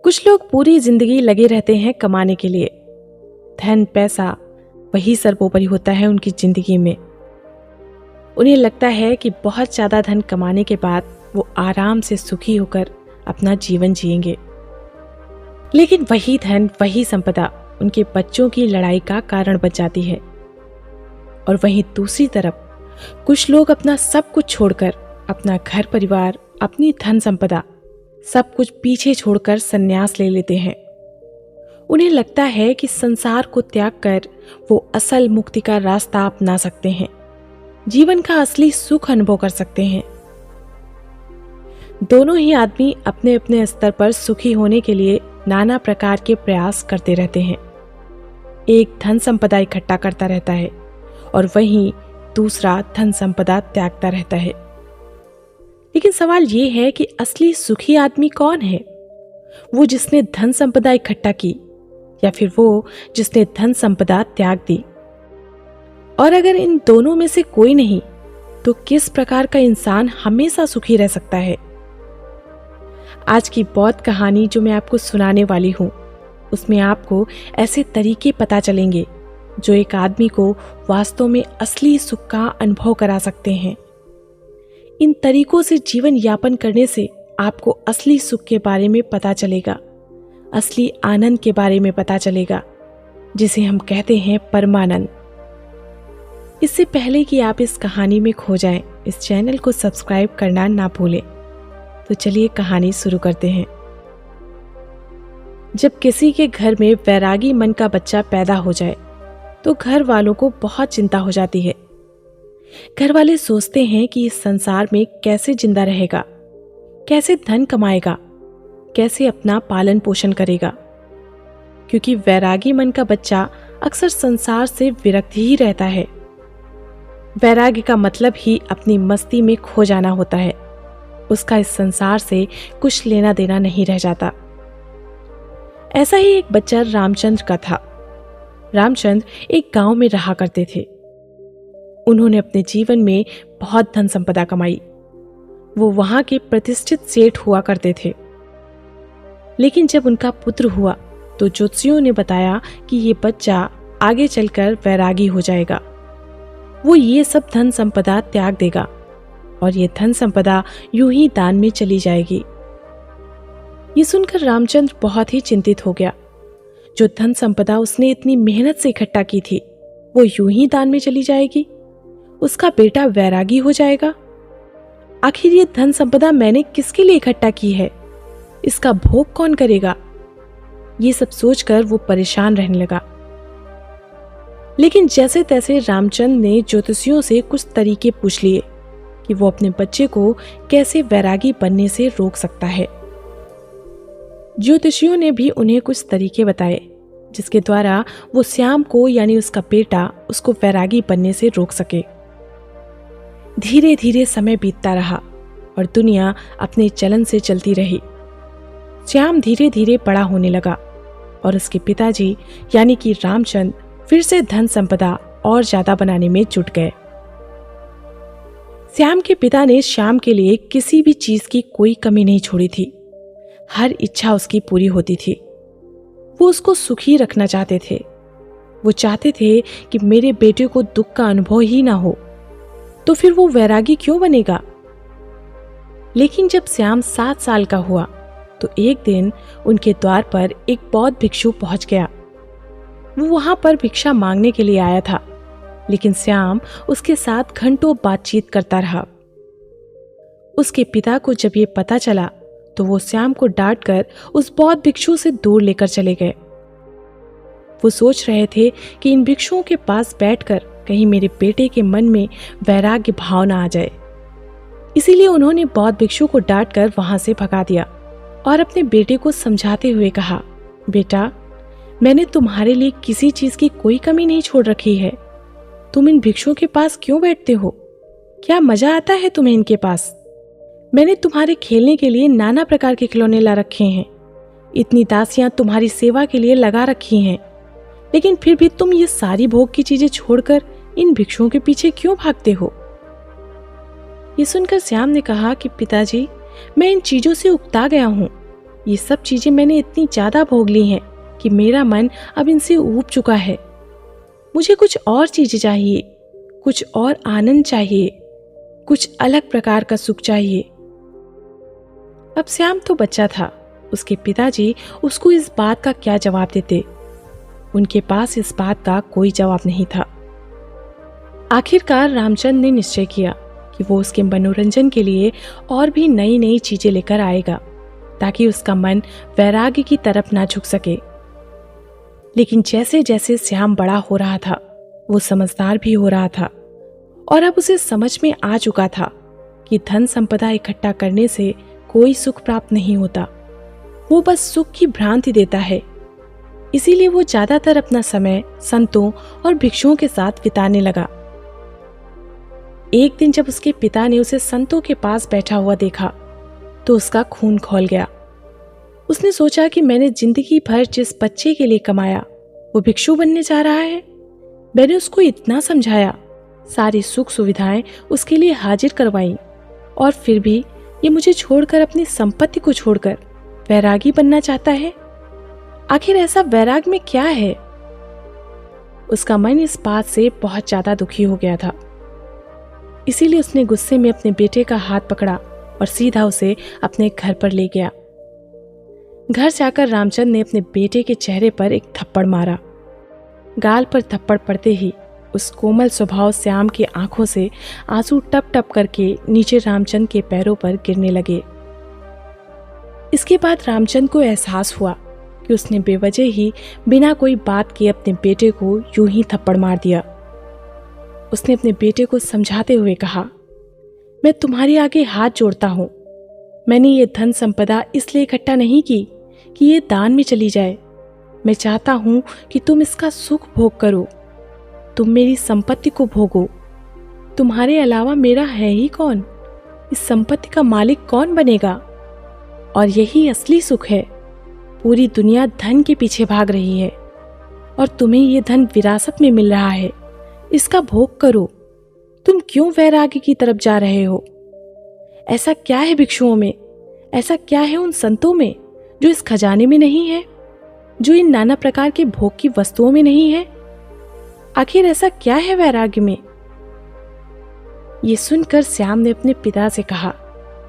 कुछ लोग पूरी जिंदगी लगे रहते हैं कमाने के लिए। धन पैसा वही सर्वोपरि होता है उनकी जिंदगी में। उन्हें लगता है कि बहुत ज्यादा धन कमाने के बाद वो आराम से सुखी होकर अपना जीवन जिएंगे। लेकिन वही धन, वही संपदा उनके बच्चों की लड़ाई का कारण बन जाती है। और वहीं दूसरी तरफ कुछ लोग अपना सब कुछ छोड़कर, अपना घर परिवार, अपनी धन संपदा सब कुछ पीछे छोड़कर संन्यास ले लेते हैं। उन्हें लगता है कि संसार को त्याग कर वो असल मुक्ति का रास्ता अपना सकते हैं, जीवन का असली सुख अनुभव कर सकते हैं। दोनों ही आदमी अपने अपने स्तर पर सुखी होने के लिए नाना प्रकार के प्रयास करते रहते हैं। एक धन संपदा इकट्ठा करता रहता है और वहीं दूसरा धन संपदा त्यागता रहता है। लेकिन सवाल ये है कि असली सुखी आदमी कौन है? वो जिसने धन संपदा इकट्ठा की या फिर वो जिसने धन संपदा त्याग दी? और अगर इन दोनों में से कोई नहीं, तो किस प्रकार का इंसान हमेशा सुखी रह सकता है? आज की बौद्ध कहानी जो मैं आपको सुनाने वाली हूं, उसमें आपको ऐसे तरीके पता चलेंगे जो एक आदमी को वास्तव में असली सुख का अनुभव करा सकते हैं। इन तरीकों से जीवन यापन करने से आपको असली सुख के बारे में पता चलेगा, असली आनंद के बारे में पता चलेगा, जिसे हम कहते हैं परमानंद। इससे पहले कि आप इस कहानी में खो जाएं, इस चैनल को सब्सक्राइब करना ना भूलें। तो चलिए कहानी शुरू करते हैं। जब किसी के घर में वैरागी मन का बच्चा पैदा हो जाए तो घर वालों को बहुत चिंता हो जाती है। घर वाले सोचते हैं कि इस संसार में कैसे जिंदा रहेगा, कैसे धन कमाएगा, कैसे अपना पालन पोषण करेगा। क्योंकि वैरागी मन का बच्चा अक्सर संसार से विरक्त ही रहता है। वैराग्य का मतलब ही अपनी मस्ती में खो जाना होता है। उसका इस संसार से कुछ लेना देना नहीं रह जाता। ऐसा ही एक बच्चा रामचंद्र का था। रामचंद्र एक गांव में रहा करते थे। उन्होंने अपने जीवन में बहुत धन संपदा कमाई। वो वहां के प्रतिष्ठित सेठ हुआ करते थे। लेकिन जब उनका पुत्र हुआ तो ज्योतिषियों ने बताया कि ये बच्चा आगे चलकर वैरागी हो जाएगा। वो ये सब धन संपदा त्याग देगा और ये धन संपदा यूं ही दान में चली जाएगी। ये सुनकर रामचंद्र बहुत ही चिंतित हो गया। जो धन संपदा उसने इतनी मेहनत से इकट्ठा की थी, वो यूं ही दान में चली जाएगी। उसका बेटा वैरागी हो जाएगा। आखिर ये धन संपदा मैंने किसके लिए इकट्ठा की है? इसका भोग कौन करेगा? ये सब सोचकर वो परेशान रहने लगा। लेकिन जैसे तैसे रामचंद्र ने ज्योतिषियों से कुछ तरीके पूछ लिए कि वो अपने बच्चे को कैसे वैरागी बनने से रोक सकता है। ज्योतिषियों ने भी उन्हें कुछ तरीके बताए जिसके द्वारा वो श्याम को, यानी उसका बेटा, उसको वैरागी बनने से रोक सके। धीरे धीरे समय बीतता रहा और दुनिया अपने चलन से चलती रही। श्याम धीरे धीरे बड़ा होने लगा और उसके पिताजी यानी कि रामचंद्र फिर से धन संपदा और ज्यादा बनाने में जुट गए। श्याम के पिता ने श्याम के लिए किसी भी चीज की कोई कमी नहीं छोड़ी थी। हर इच्छा उसकी पूरी होती थी। वो उसको सुखी रखना चाहते थे। वो चाहते थे कि मेरे बेटे को दुख का अनुभव ही ना हो, तो फिर वो वैरागी क्यों बनेगा? लेकिन जब श्याम 7 साल का हुआ तो एक दिन उनके द्वार पर एक बौद्ध भिक्षु पहुंच गया। वो वहां पर भिक्षा मांगने के लिए आया था, लेकिन श्याम उसके साथ घंटों बातचीत करता रहा। उसके पिता को जब ये पता चला तो वो श्याम को डांटकर उस बौद्ध भिक्षु से दूर लेकर चले गए। वो सोच रहे थे कि इन भिक्षुओं के पास बैठकर कहीं मेरे बेटे के मन में वैराग्य भाव ना आ जाए। इसीलिए उन्होंने बौद्ध भिक्षु को डांटकर वहां से भगा दिया और अपने बेटे को समझाते हुए कहा, बेटा, मैंने तुम्हारे लिए किसी चीज की कोई कमी नहीं छोड़ रखी है। तुम इन भिक्षुओं के पास क्यों बैठते हो? क्या मजा आता है तुम्हें इनके पास? मैंने तुम्हारे खेलने के लिए नाना प्रकार के खिलौने ला रखे हैं। इतनी दासियां तुम्हारी सेवा के लिए लगा रखी हैं, लेकिन फिर भी तुम ये सारी भोग की चीजें छोड़कर इन भिक्षुओं के पीछे क्यों भागते हो? ये सुनकर श्याम ने कहा कि पिताजी, मैं इन चीजों से उकता गया हूँ। ये सब चीजें मैंने इतनी ज्यादा भोग ली हैं कि मेरा मन अब इनसे ऊब चुका है। मुझे कुछ और चीजें चाहिए, कुछ और आनंद चाहिए, कुछ अलग प्रकार का सुख चाहिए। अब श्याम तो बच्चा था, उसके पिताजी उसको इस बात का क्या जवाब देते? उनके पास इस बात का कोई जवाब नहीं था। आखिरकार रामचंद्र ने निश्चय किया कि वो उसके मनोरंजन के लिए और भी नई नई चीजें लेकर आएगा, ताकि उसका मन वैराग्य की तरफ ना झुक सके। लेकिन जैसे जैसे श्याम बड़ा हो रहा था, वो समझदार भी हो रहा था और अब उसे समझ में आ चुका था कि धन संपदा इकट्ठा करने से कोई सुख प्राप्त नहीं होता, वो बस सुख की भ्रांति देता है। इसीलिए वो ज्यादातर अपना समय संतों और भिक्षुओं के साथ बिताने लगा। एक दिन जब उसके पिता ने उसे संतों के पास बैठा हुआ देखा तो उसका खून खौल गया। उसने सोचा कि मैंने जिंदगी भर जिस बच्चे के लिए कमाया वो भिक्षु बनने जा रहा है। मैंने उसको इतना समझाया, सारी सुख सुविधाएं उसके लिए हाजिर करवाई, और फिर भी ये मुझे छोड़कर, अपनी संपत्ति को छोड़कर वैरागी बनना चाहता है। आखिर ऐसा वैराग में क्या है? उसका मन इस बात से बहुत ज्यादा दुखी हो गया था। इसीलिए उसने गुस्से में अपने बेटे का हाथ पकड़ा और सीधा उसे अपने घर पर ले गया। घर जाकर रामचंद्र ने अपने बेटे के चेहरे पर एक थप्पड़ मारा। गाल पर थप्पड़ पड़ते ही उस कोमल स्वभाव श्याम की आंखों से आंसू टप टप करके नीचे रामचंद्र के पैरों पर गिरने लगे। इसके बाद रामचंद्र को एहसास हुआ कि उसने बेवजह ही बिना कोई बात के अपने बेटे को यूं ही थप्पड़ मार दिया। उसने अपने बेटे को समझाते हुए कहा, मैं तुम्हारे आगे हाथ जोड़ता हूं। मैंने ये धन संपदा इसलिए इकट्ठा नहीं की कि ये दान में चली जाए। मैं चाहता हूं कि तुम इसका सुख भोग करो, तुम मेरी संपत्ति को भोगो। तुम्हारे अलावा मेरा है ही कौन? इस संपत्ति का मालिक कौन बनेगा? और यही असली सुख है। पूरी दुनिया धन के पीछे भाग रही है और तुम्हें ये धन विरासत में मिल रहा है, इसका भोग करो। तुम क्यों वैराग्य की तरफ जा रहे हो? ऐसा क्या है भिक्षुओं में, ऐसा क्या है उन संतों में जो इस खजाने में नहीं है, जो इन नाना प्रकार के भोग की वस्तुओं में नहीं है? आखिर ऐसा क्या है वैराग्य में? ये सुनकर श्याम ने अपने पिता से कहा,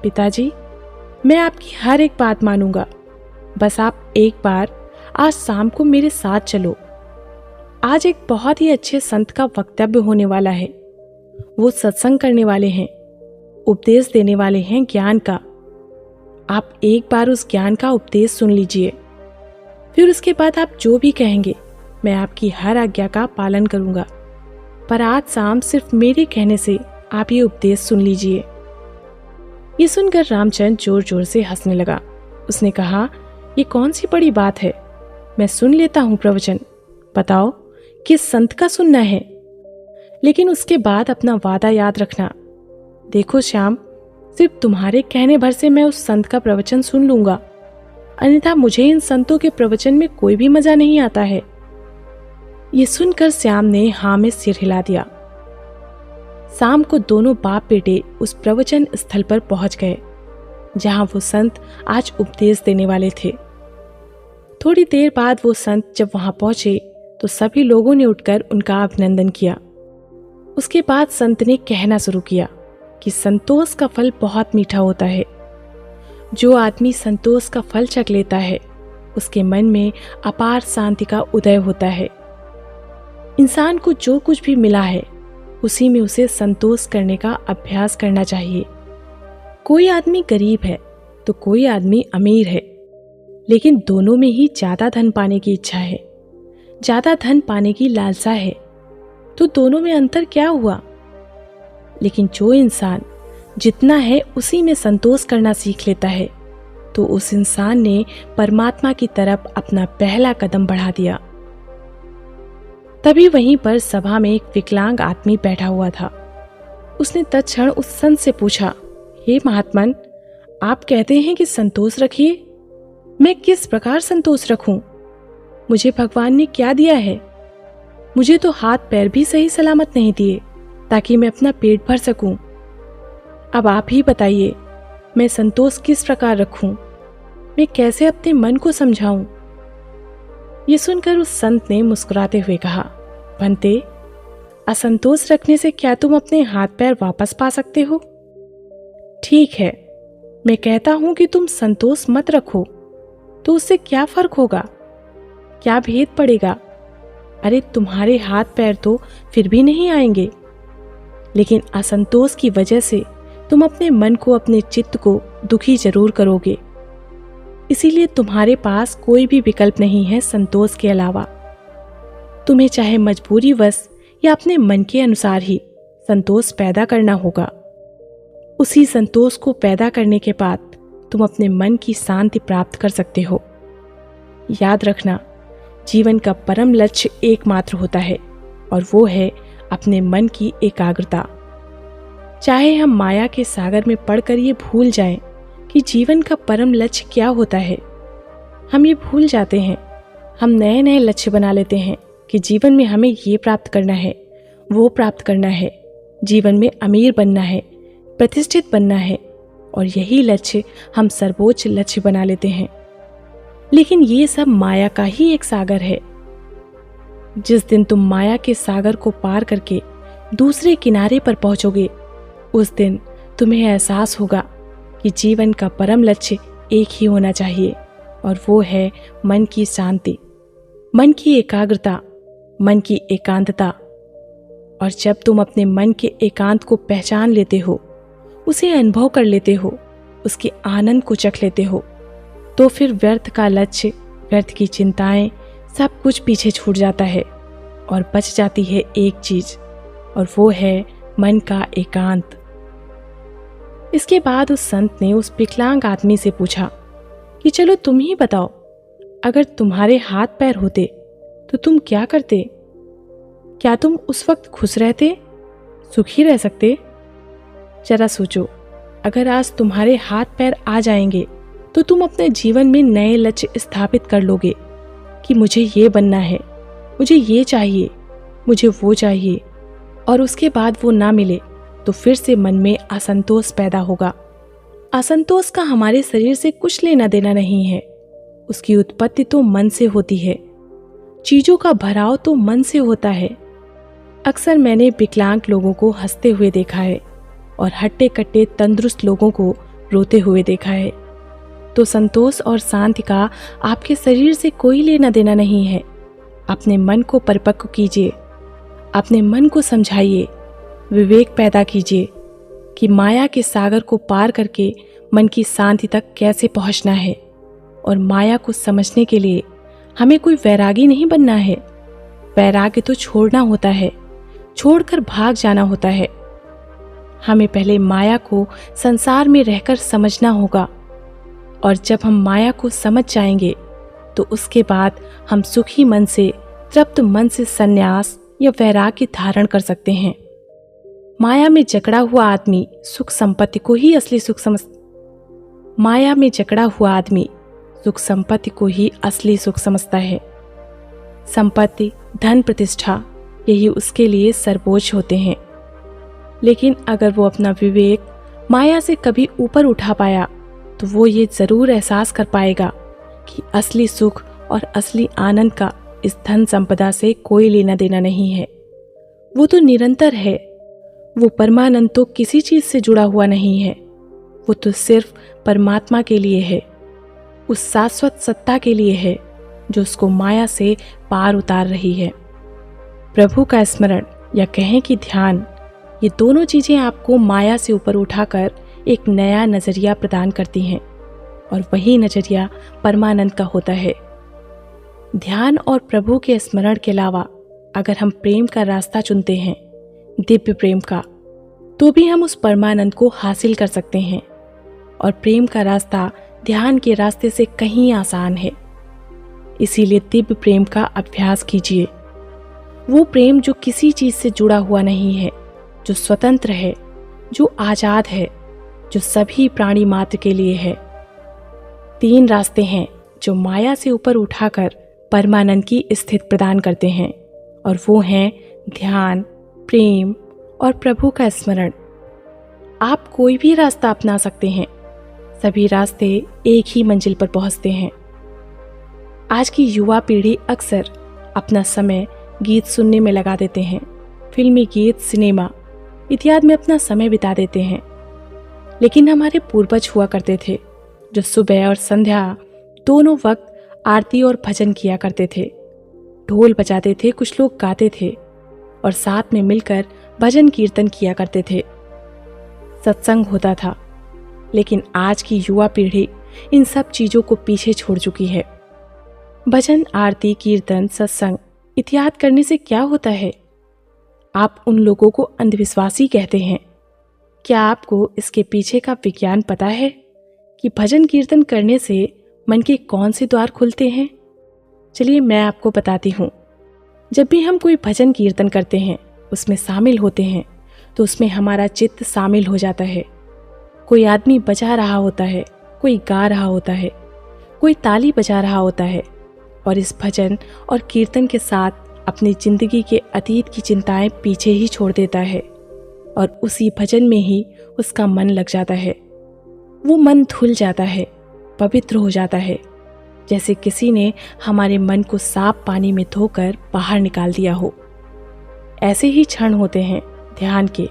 पिताजी, मैं आपकी हर एक बात मानूंगा, बस आप एक बार आज शाम को मेरे साथ चलो। आज एक बहुत ही अच्छे संत का वक्तव्य होने वाला है। वो सत्संग करने वाले हैं, उपदेश देने वाले हैं ज्ञान का। आप एक बार उस ज्ञान का उपदेश सुन लीजिए, फिर उसके बाद आप जो भी कहेंगे मैं आपकी हर आज्ञा का पालन करूंगा। पर आज शाम सिर्फ मेरे कहने से आप ये उपदेश सुन लीजिए। ये सुनकर रामचंद्र जोर जोर से हंसने लगा। उसने कहा, ये कौन सी बड़ी बात है, मैं सुन लेता हूँ प्रवचन। बताओ किस संत का सुनना है, लेकिन उसके बाद अपना वादा याद रखना। देखो श्याम, सिर्फ तुम्हारे कहने भर से मैं उस संत का प्रवचन सुन लूंगा, अन्यथा मुझे इन संतों के प्रवचन में कोई भी मजा नहीं आता है। ये सुनकर श्याम ने हाँ में सिर हिला दिया। शाम को दोनों बाप बेटे उस प्रवचन स्थल पर पहुंच गए जहां वो संत आज उपदेश देने वाले थे। थोड़ी देर बाद वो संत जब वहां पहुंचे तो सभी लोगों ने उठकर उनका अभिनंदन किया। उसके बाद संत ने कहना शुरू किया कि संतोष का फल बहुत मीठा होता है। जो आदमी संतोष का फल चख लेता है उसके मन में अपार शांति का उदय होता है। इंसान को जो कुछ भी मिला है उसी में उसे संतोष करने का अभ्यास करना चाहिए। कोई आदमी गरीब है तो कोई आदमी अमीर है, लेकिन दोनों में ही ज्यादा धन पाने की इच्छा है, ज्यादा धन पाने की लालसा है, तो दोनों में अंतर क्या हुआ? लेकिन जो इंसान जितना है उसी में संतोष करना सीख लेता है तो उस इंसान ने परमात्मा की तरफ अपना पहला कदम बढ़ा दिया। तभी वहीं पर सभा में एक विकलांग आदमी बैठा हुआ था। उसने तत्क्षण उस संत से पूछा, हे महात्मन, आप कहते हैं कि संतोष रखिए, मैं किस प्रकार संतोष रखूं? मुझे भगवान ने क्या दिया है? मुझे तो हाथ पैर भी सही सलामत नहीं दिए ताकि मैं अपना पेट भर सकूं। अब आप ही बताइए, मैं संतोष किस प्रकार रखूं? मैं कैसे अपने मन को समझाऊं? ये सुनकर उस संत ने मुस्कुराते हुए कहा, भंते, असंतोष रखने से क्या तुम अपने हाथ पैर वापस पा सकते हो? ठीक है, मैं कहता हूं कि तुम संतोष मत रखो, तो उससे क्या फर्क होगा? क्या भेद पड़ेगा? अरे तुम्हारे हाथ पैर तो फिर भी नहीं आएंगे, लेकिन असंतोष की वजह से तुम अपने मन को, अपने चित्त को दुखी जरूर करोगे। इसीलिए तुम्हारे पास कोई भी विकल्प नहीं है संतोष के अलावा। तुम्हें चाहे मजबूरीवश या अपने मन के अनुसार ही संतोष पैदा करना होगा। उसी संतोष को पैदा करने के बाद तुम अपने मन की शांति प्राप्त कर सकते हो। याद रखना, जीवन का परम लक्ष्य एकमात्र होता है, और वो है अपने मन की एकाग्रता। चाहे हम माया के सागर में पड़कर ये भूल जाएं कि जीवन का परम लक्ष्य क्या होता है, हम ये भूल जाते हैं। हम नए नए लक्ष्य बना लेते हैं कि जीवन में हमें ये प्राप्त करना है, वो प्राप्त करना है, जीवन में अमीर बनना है, प्रतिष्ठित बनना है, और यही लक्ष्य हम सर्वोच्च लक्ष्य बना लेते हैं। लेकिन ये सब माया का ही एक सागर है। जिस दिन तुम माया के सागर को पार करके दूसरे किनारे पर पहुंचोगे, उस दिन तुम्हें एहसास होगा कि जीवन का परम लक्ष्य एक ही होना चाहिए, और वो है मन की शांति, मन की एकाग्रता, मन की एकांतता। और जब तुम अपने मन के एकांत को पहचान लेते हो, उसे अनुभव कर लेते हो, उसके आनंद को चख लेते हो, तो फिर व्यर्थ का लक्ष्य, व्यर्थ की चिंताएं, सब कुछ पीछे छूट जाता है और बच जाती है एक चीज, और वो है मन का एकांत। इसके बाद उस संत ने उस विकलांग आदमी से पूछा कि चलो तुम ही बताओ, अगर तुम्हारे हाथ पैर होते तो तुम क्या करते? क्या तुम उस वक्त खुश रहते, सुखी रह सकते? जरा सोचो, अगर आज तुम्हारे हाथ पैर आ जाएंगे तो तुम अपने जीवन में नए लक्ष्य स्थापित कर लोगे कि मुझे ये बनना है, मुझे ये चाहिए, मुझे वो चाहिए, और उसके बाद वो ना मिले तो फिर से मन में असंतोष पैदा होगा। असंतोष का हमारे शरीर से कुछ लेना देना नहीं है। उसकी उत्पत्ति तो मन से होती है। चीजों का भराव तो मन से होता है। अक्सर मैंने विकलांग लोगों को हंसते हुए देखा है और हट्टे कट्टे तंदुरुस्त लोगों को रोते हुए देखा है। तो संतोष और शांति का आपके शरीर से कोई लेना देना नहीं है। अपने मन को परिपक्व कीजिए, अपने मन को समझाइए, विवेक पैदा कीजिए कि माया के सागर को पार करके मन की शांति तक कैसे पहुंचना है। और माया को समझने के लिए हमें कोई वैरागी नहीं बनना है। वैराग्य तो छोड़ना होता है, छोड़कर भाग जाना होता है। हमें पहले माया को संसार में रहकर समझना होगा, और जब हम माया को समझ जाएंगे तो उसके बाद हम सुखी मन से, तृप्त मन से संन्यास या वैराग्य धारण कर सकते हैं। माया में जकड़ा हुआ आदमी सुख संपत्ति को ही असली सुख समझता है। संपत्ति, धन, प्रतिष्ठा, यही उसके लिए सर्वोच्च होते हैं। लेकिन अगर वो अपना विवेक माया से कभी ऊपर उठा पाया तो वो ये जरूर एहसास कर पाएगा कि असली सुख और असली आनंद का इस धन संपदा से कोई लेना देना नहीं है। वो तो निरंतर है। वो परमानंद तो किसी चीज से जुड़ा हुआ नहीं है। वो तो सिर्फ परमात्मा के लिए है, उस शाश्वत सत्ता के लिए है जो उसको माया से पार उतार रही है। प्रभु का स्मरण या कहें कि ध्यान, ये दोनों चीजें आपको माया से ऊपर उठाकर एक नया नजरिया प्रदान करती हैं, और वही नजरिया परमानंद का होता है। ध्यान और प्रभु के स्मरण के अलावा अगर हम प्रेम का रास्ता चुनते हैं, दिव्य प्रेम का, तो भी हम उस परमानंद को हासिल कर सकते हैं। और प्रेम का रास्ता ध्यान के रास्ते से कहीं आसान है। इसीलिए दिव्य प्रेम का अभ्यास कीजिए। वो प्रेम जो किसी चीज से जुड़ा हुआ नहीं है, जो स्वतंत्र है, जो आजाद है, जो सभी प्राणी मात्र के लिए है। 3 रास्ते हैं जो माया से ऊपर उठाकर परमानंद की स्थिति प्रदान करते हैं, और वो हैं ध्यान, प्रेम और प्रभु का स्मरण। आप कोई भी रास्ता अपना सकते हैं। सभी रास्ते एक ही मंजिल पर पहुंचते हैं। आज की युवा पीढ़ी अक्सर अपना समय गीत सुनने में लगा देते हैं। फिल्मी गीत, सिनेमा इत्यादि में अपना समय बिता देते हैं। लेकिन हमारे पूर्वज हुआ करते थे जो सुबह और संध्या दोनों वक्त आरती और भजन किया करते थे। ढोल बजाते थे, कुछ लोग गाते थे और साथ में मिलकर भजन कीर्तन किया करते थे। सत्संग होता था। लेकिन आज की युवा पीढ़ी इन सब चीजों को पीछे छोड़ चुकी है। भजन, आरती, कीर्तन, सत्संग इत्यादि करने से क्या होता है? आप उन लोगों को अंधविश्वासी कहते हैं। क्या आपको इसके पीछे का विज्ञान पता है कि भजन कीर्तन करने से मन के कौन से द्वार खुलते हैं? चलिए मैं आपको बताती हूँ। जब भी हम कोई भजन कीर्तन करते हैं, उसमें शामिल होते हैं, तो उसमें हमारा चित्त शामिल हो जाता है। कोई आदमी बजा रहा होता है, कोई गा रहा होता है, कोई ताली बजा रहा होता है और इस भजन और कीर्तन के साथ अपनी जिंदगी के अतीत की चिंताएं पीछे ही छोड़ देता है और उसी भजन में ही उसका मन लग जाता है। वो मन धुल जाता है, पवित्र हो जाता है, जैसे किसी ने हमारे मन को साफ पानी में धोकर बाहर निकाल दिया हो। ऐसे ही क्षण होते हैं ध्यान के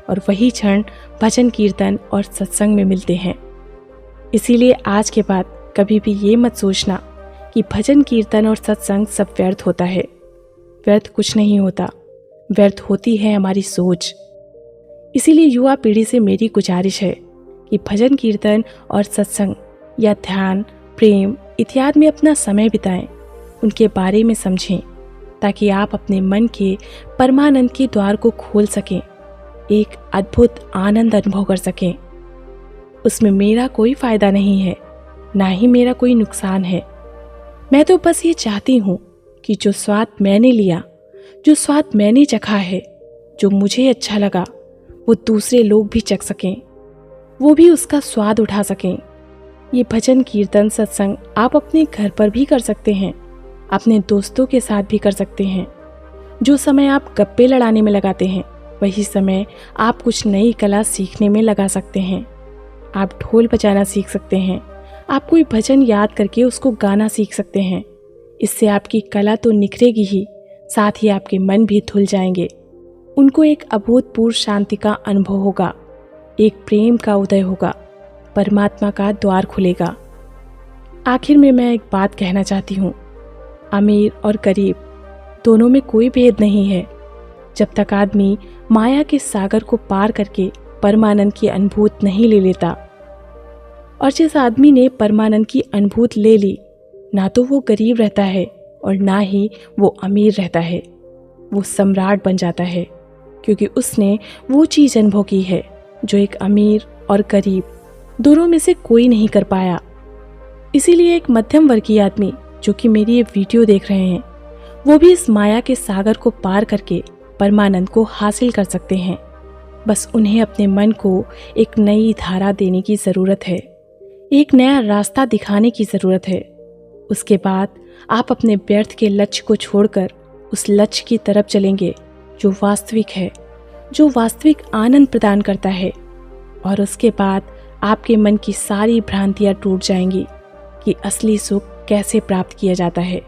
और वही क्षण भजन, कीर्तन और सत्संग में मिलते हैं। इसीलिए आज के बाद कभी भी ये मत सोचना कि भजन, कीर्तन और सत्संग सब व्यर्थ होता है। व्यर्थ कुछ नहीं होता, व्यर्थ होती है हमारी सोच। इसीलिए युवा पीढ़ी से मेरी गुजारिश है कि भजन, कीर्तन और सत्संग या ध्यान, प्रेम इत्यादि में अपना समय बिताएं, उनके बारे में समझें, ताकि आप अपने मन के परमानंद के द्वार को खोल सकें, एक अद्भुत आनंद अनुभव कर सकें। उसमें मेरा कोई फायदा नहीं है, ना ही मेरा कोई नुकसान है। मैं तो बस ये चाहती हूँ कि जो स्वाद मैंने लिया, जो स्वाद मैंने चखा है, जो मुझे अच्छा लगा, वो दूसरे लोग भी चख सकें, वो भी उसका स्वाद उठा सकें। ये भजन, कीर्तन, सत्संग आप अपने घर पर भी कर सकते हैं, अपने दोस्तों के साथ भी कर सकते हैं। जो समय आप गप्पे लड़ाने में लगाते हैं, वही समय आप कुछ नई कला सीखने में लगा सकते हैं। आप ढोल बजाना सीख सकते हैं, आप कोई भजन याद करके उसको गाना सीख सकते हैं। इससे आपकी कला तो निखरेगी ही, साथ ही आपके मन भी धुल जाएंगे। उनको एक अभूतपूर्व शांति का अनुभव होगा, एक प्रेम का उदय होगा, परमात्मा का द्वार खुलेगा। आखिर में मैं एक बात कहना चाहती हूँ, अमीर और गरीब दोनों में कोई भेद नहीं है, जब तक आदमी माया के सागर को पार करके परमानंद की अनुभूति नहीं ले लेता। और जिस आदमी ने परमानंद की अनुभूति ले ली, ना तो वो गरीब रहता है और ना ही वो अमीर रहता है। वो सम्राट बन जाता है, क्योंकि उसने वो चीज़ अनुभव की है जो एक अमीर और गरीब दोनों में से कोई नहीं कर पाया। इसीलिए एक मध्यम वर्गीय आदमी जो कि मेरी ये वीडियो देख रहे हैं, वो भी इस माया के सागर को पार करके परमानंद को हासिल कर सकते हैं। बस उन्हें अपने मन को एक नई धारा देने की ज़रूरत है, एक नया रास्ता दिखाने की ज़रूरत है। उसके बाद आप अपने व्यर्थ के लक्ष्य को छोड़कर उस लक्ष्य की तरफ चलेंगे जो वास्तविक है, जो वास्तविक आनंद प्रदान करता है। और उसके बाद आपके मन की सारी भ्रांतियाँ टूट जाएंगी कि असली सुख कैसे प्राप्त किया जाता है।